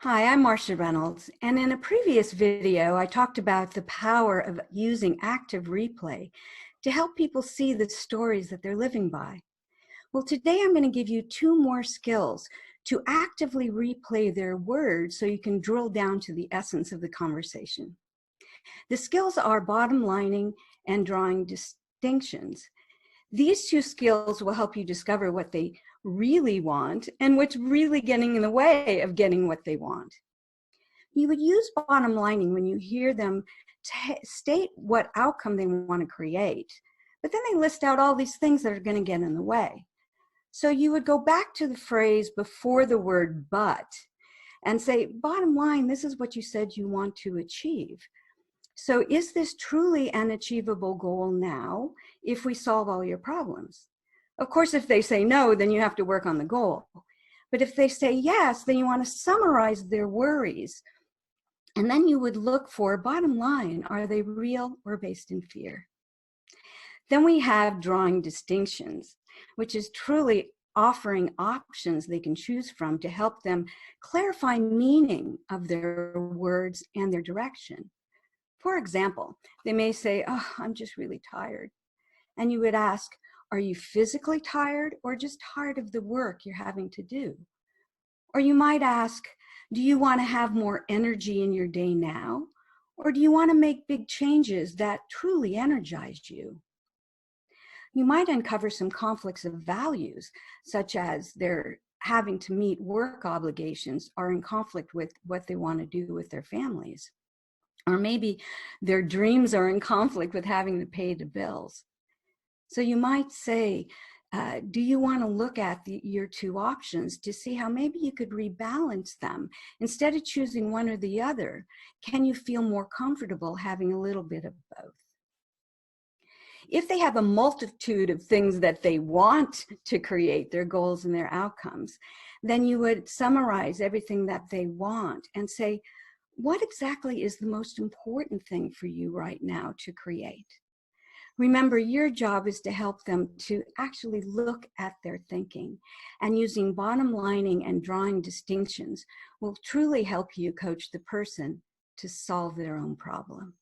Hi, I'm Marcia Reynolds, and in a previous video, I talked about the power of using active replay to help people see the stories that they're living by. Well, today I'm going to give you two more skills to actively replay their words so you can drill down to the essence of the conversation. The skills are bottom lining and drawing distinctions. These two skills will help you discover what they really want and what's really getting in the way of getting what they want. You would use bottom lining when you hear them state what outcome they want to create, but then they list out all these things that are going to get in the way. So you would go back to the phrase before the word but and say, bottom line, this is what you said you want to achieve. So is this truly an achievable goal now if we solve all your problems? Of course, if they say no, then you have to work on the goal. But if they say yes, then you want to summarize their worries. And then you would look for, bottom line, are they real or based in fear? Then we have drawing distinctions, which is truly offering options they can choose from to help them clarify meaning of their words and their direction. For example, they may say, oh, I'm just really tired. And you would ask, are you physically tired or just tired of the work you're having to do? Or you might ask, do you want to have more energy in your day now? Or do you want to make big changes that truly energize you? You might uncover some conflicts of values, such as they're having to meet work obligations are in conflict with what they want to do with their families. Or maybe their dreams are in conflict with having to pay the bills. So you might say, do you want to look at your two options to see how maybe you could rebalance them? Instead of choosing one or the other, can you feel more comfortable having a little bit of both? If they have a multitude of things that they want to create, their goals and their outcomes, then you would summarize everything that they want and say, what exactly is the most important thing for you right now to create? Remember, your job is to help them to actually look at their thinking, and using bottom lining and drawing distinctions will truly help you coach the person to solve their own problem.